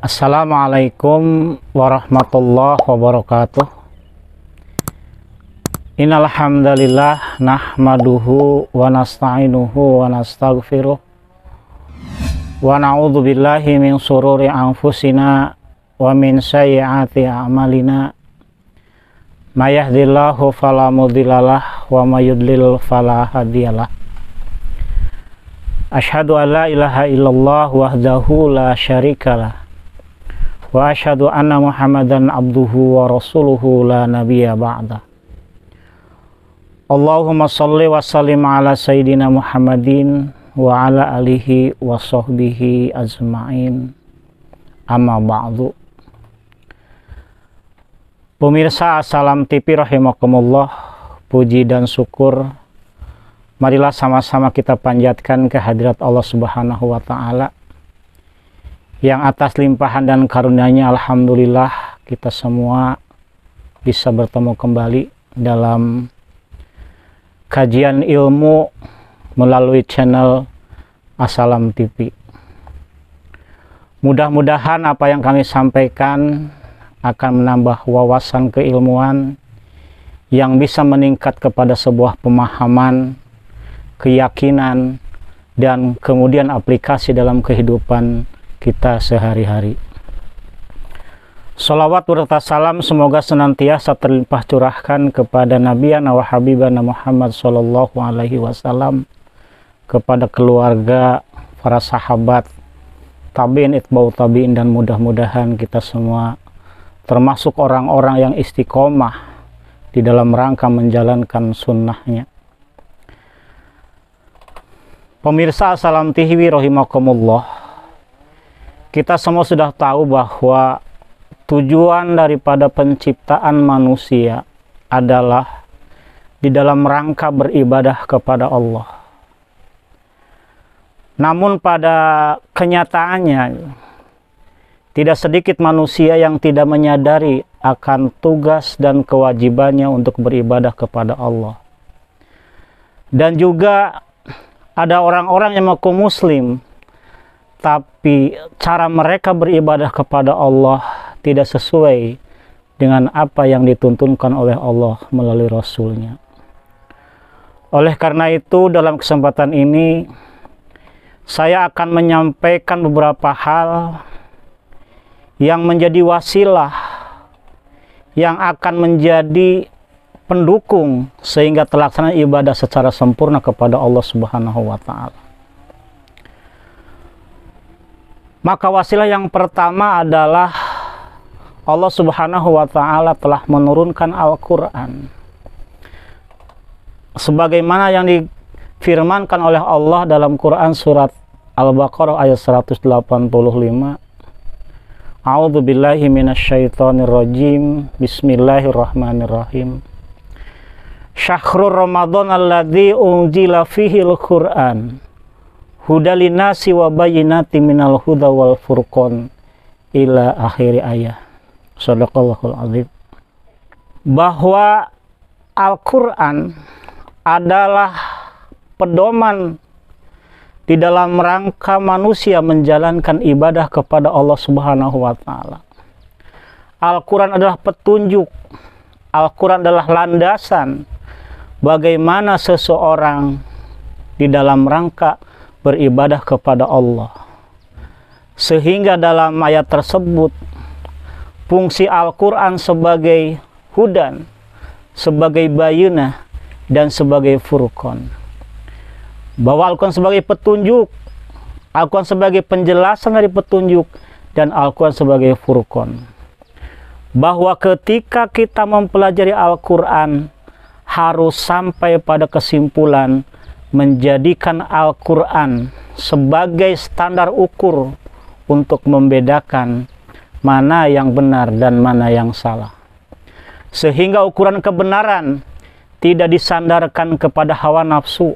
Assalamualaikum warahmatullahi wabarakatuh. Innal hamdalillah nahmaduhu wa nasta'inuhu wa nastaghfiruh wa na'udzu billahi min shururi anfusina wa min sayyiati a'malina. May yahdihillahu fala mudhillalah wa may yudlil fala hadiyalah. Asyhadu an la ilaha illallah wahdahu la syarikalah wa asyhadu anna Muhammadan abduhu wa rasuluhu la nabiyya ba'da. Allahumma shalli wa sallim ala sayyidina Muhammadin wa ala alihi wa sahbihi ajma'in. Amma ba'du. Pemirsa Assalam TV rahimakumullah, puji dan syukur marilah sama-sama kita panjatkan kehadirat Allah Subhanahu wa taala yang atas limpahan dan karunia-Nya alhamdulillah kita semua bisa bertemu kembali dalam kajian ilmu melalui channel Assalam TV. Mudah-mudahan apa yang kami sampaikan akan menambah wawasan keilmuan yang bisa meningkat kepada sebuah pemahaman, keyakinan, dan kemudian aplikasi dalam kehidupan kita sehari-hari. Shalawat serta salam semoga senantiasa terlimpah curahkan kepada Nabiyana wa Habibana Muhammad sallallahu alaihi wasallam, kepada keluarga, para sahabat, tabi'in, itba'u tabi'in, dan mudah-mudahan kita semua termasuk orang-orang yang istiqomah di dalam rangka menjalankan sunnahnya. Pemirsa Assalam TV rahimakumullah, kita semua sudah tahu bahwa tujuan daripada penciptaan manusia adalah di dalam rangka beribadah kepada Allah. Namun pada kenyataannya tidak sedikit manusia yang tidak menyadari akan tugas dan kewajibannya untuk beribadah kepada Allah. Dan juga ada orang-orang yang mengaku muslim, tapi cara mereka beribadah kepada Allah tidak sesuai dengan apa yang dituntunkan oleh Allah melalui Rasul-Nya. Oleh karena itu, dalam kesempatan ini saya akan menyampaikan beberapa hal yang menjadi wasilah, yang akan menjadi pendukung sehingga terlaksana ibadah secara sempurna kepada Allah Subhanahu wa taala. Maka wasilah yang pertama adalah Allah Subhanahu wa taala telah menurunkan Al-Qur'an. Sebagaimana yang difirmankan oleh Allah dalam Quran surat Al-Baqarah ayat 185. A'udzu billahi minasyaitonir rajim. Bismillahirrahmanirrahim. Syahrul Ramadan alladzi unzila fihil Qur'an hudalinasi wa bayyinati minal huda wal furqan ila akhir ayat. Shadaqallahul azim. Bahwa Al-Quran adalah pedoman di dalam rangka manusia menjalankan ibadah kepada Allah Subhanahu wa taala. Al-Quran adalah petunjuk, Al-Quran adalah landasan bagaimana seseorang di dalam rangka beribadah kepada Allah. Sehingga dalam ayat tersebut fungsi Al-Quran sebagai hudan, sebagai bayunah, dan sebagai furqan. Bahwa Al-Quran sebagai petunjuk, Al-Quran sebagai penjelasan dari petunjuk, dan Al-Quran sebagai furqan. Bahwa ketika kita mempelajari Al-Quran harus sampai pada kesimpulan menjadikan Al-Quran sebagai standar ukur untuk membedakan mana yang benar dan mana yang salah. Sehingga ukuran kebenaran tidak disandarkan kepada hawa nafsu.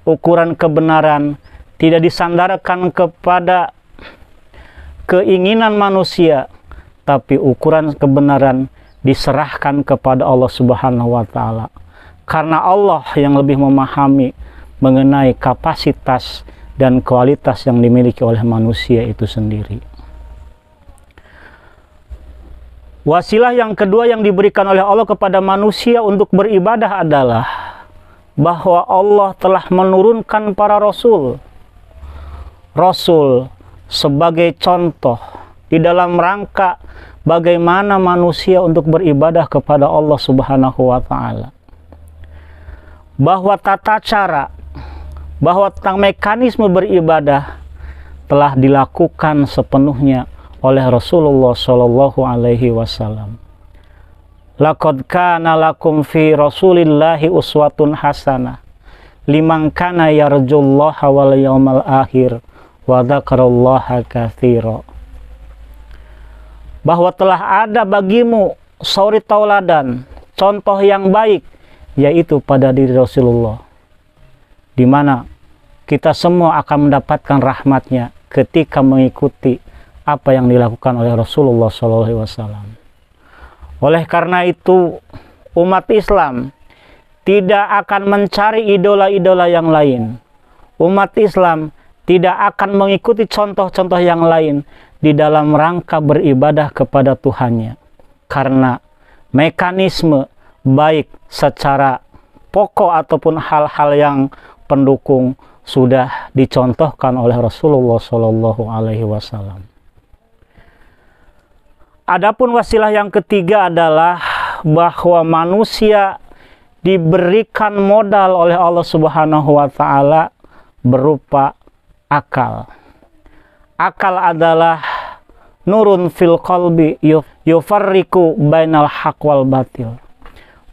Ukuran kebenaran tidak disandarkan kepada keinginan manusia, tapi ukuran kebenaran diserahkan kepada Allah Subhanahu wa taala. Karena Allah yang lebih memahami mengenai kapasitas dan kualitas yang dimiliki oleh manusia itu sendiri. Wasilah yang kedua yang diberikan oleh Allah kepada manusia untuk beribadah adalah bahwa Allah telah menurunkan para rasul. Rasul sebagai contoh di dalam rangka bagaimana manusia untuk beribadah kepada Allah Subhanahu wa taala. Bahwa tata cara, bahwa tentang mekanisme beribadah telah dilakukan sepenuhnya oleh Rasulullah Shallallahu Alaihi Wasallam. Laqad kana lakum fi Rasulillahi uswatun hasanah liman kana yarjullaha wal yawmal akhir wa dzakarallaha katsira. Bahwa telah ada bagimu suri tauladan, contoh yang baik, yaitu pada diri Rasulullah, di mana kita semua akan mendapatkan rahmatnya ketika mengikuti apa yang dilakukan oleh Rasulullah SAW. Oleh karena itu, umat Islam tidak akan mencari idola-idola yang lain. Umat Islam tidak akan mengikuti contoh-contoh yang lain di dalam rangka beribadah kepada Tuhannya. Karena mekanisme baik secara pokok ataupun hal-hal yang pendukung sudah dicontohkan oleh Rasulullah SAW. Adapun wasilah yang ketiga adalah bahwa manusia diberikan modal oleh Allah Subhanahu wa taala berupa akal. Akal adalah nurun fil qalbi yufarriqu bainal haq wal batil.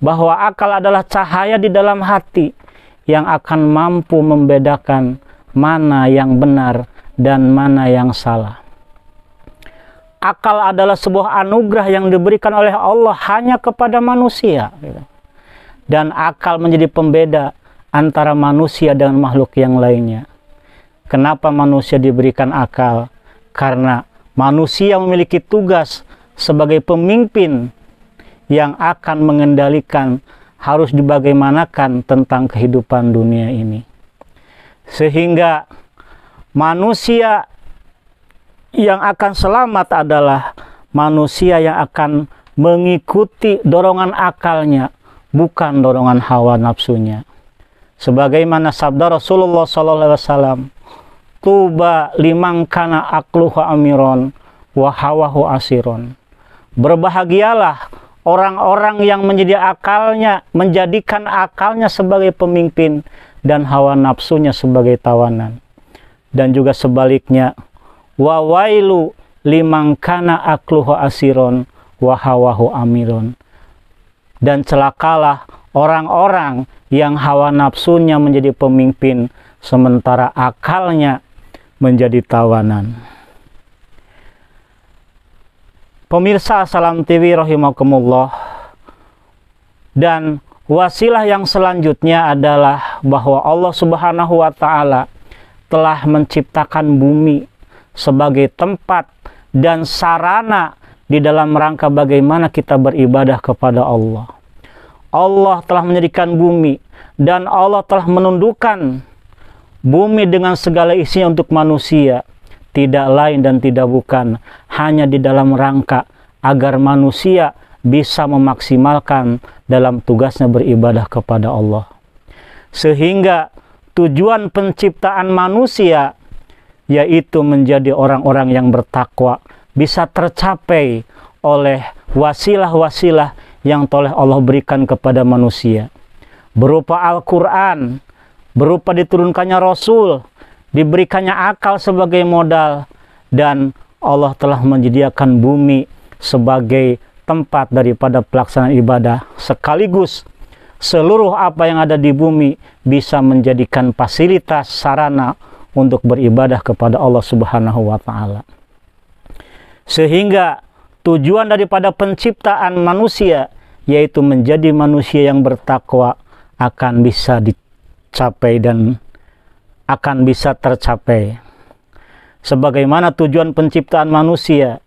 Bahwa akal adalah cahaya di dalam hati yang akan mampu membedakan mana yang benar dan mana yang salah. Akal adalah sebuah anugerah yang diberikan oleh Allah hanya kepada manusia. Dan akal menjadi pembeda antara manusia dengan makhluk yang lainnya. Kenapa manusia diberikan akal? Karena manusia memiliki tugas sebagai pemimpin yang akan mengendalikan harus dibagaimanakan tentang kehidupan dunia ini. Sehingga manusia yang akan selamat adalah manusia yang akan mengikuti dorongan akalnya, bukan dorongan hawa nafsunya. Sebagaimana sabda Rasulullah SAW, tuba liman kana aqluhu amiron wa hawahu asiron. Berbahagialah orang-orang yang menjadikan akalnya sebagai pemimpin dan hawa nafsunya sebagai tawanan. Dan juga sebaliknya, wa wailu liman kana aqluhu asiron wa hawahu amiron. Dan celakalah orang-orang yang hawa nafsunya menjadi pemimpin sementara akalnya menjadi tawanan. Pemirsa Salam TV rahimakumullah. Dan wasilah yang selanjutnya adalah bahwa Allah Subhanahu wa taala telah menciptakan bumi sebagai tempat dan sarana di dalam rangka bagaimana kita beribadah kepada Allah. Allah telah menjadikan bumi dan Allah telah menundukkan bumi dengan segala isinya untuk manusia. Tidak lain dan tidak bukan hanya di dalam rangka agar manusia bisa memaksimalkan dalam tugasnya beribadah kepada Allah. Sehingga tujuan penciptaan manusia yaitu menjadi orang-orang yang bertakwa bisa tercapai oleh wasilah-wasilah yang telah Allah berikan kepada manusia. Berupa Al-Quran, berupa diturunkannya Rasul, diberikannya akal sebagai modal, dan Allah telah menyediakan bumi sebagai tempat daripada pelaksanaan ibadah, sekaligus seluruh apa yang ada di bumi bisa menjadikan fasilitas sarana untuk beribadah kepada Allah Subhanahu wa taala. Sehingga tujuan daripada penciptaan manusia yaitu menjadi manusia yang bertakwa akan bisa dicapai dan akan bisa tercapai. Sebagaimana tujuan penciptaan manusia,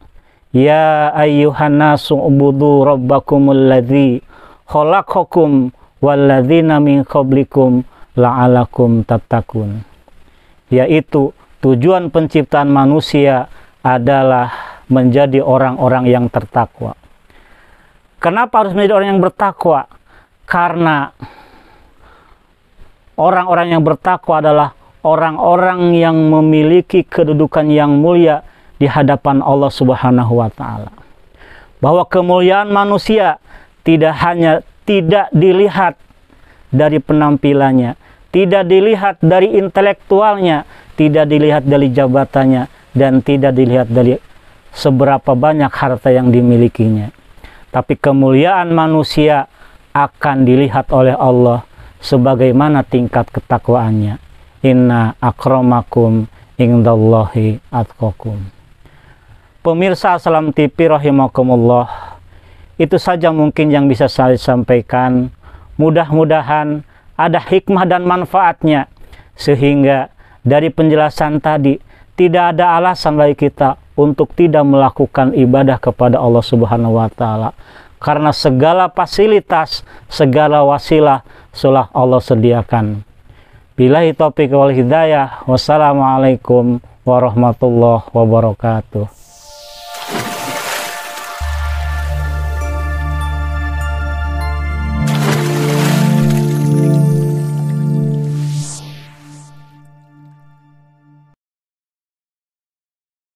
ya ayyuhan nasu ubudu rabbakumul ladzi khalaqakum walladzina min qablikum la'alakum tattaqun. Yaitu tujuan penciptaan manusia adalah menjadi orang-orang yang tertakwa. Kenapa harus menjadi orang yang bertakwa? Karena orang-orang yang bertakwa adalah orang-orang yang memiliki kedudukan yang mulia di hadapan Allah Subhanahu wa Ta'ala. Bahwa kemuliaan manusia tidak dilihat dari penampilannya, tidak dilihat dari intelektualnya, tidak dilihat dari jabatannya, dan tidak dilihat dari seberapa banyak harta yang dimilikinya. Tapi kemuliaan manusia akan dilihat oleh Allah sebagaimana tingkat ketakwaannya. Inna akramakum indallahi atqakum. Pemirsa Assalam TV rahimakumullah, itu saja mungkin yang bisa saya sampaikan. Mudah-mudahan ada hikmah dan manfaatnya, sehingga dari penjelasan tadi tidak ada alasan bagi kita untuk tidak melakukan ibadah kepada Allah Subhanahu wa Ta'ala, karena segala fasilitas, segala wasilah sudah Allah sediakan. Billahi taufiq wal hidayah. Wassalamualaikum warahmatullahi wabarakatuh.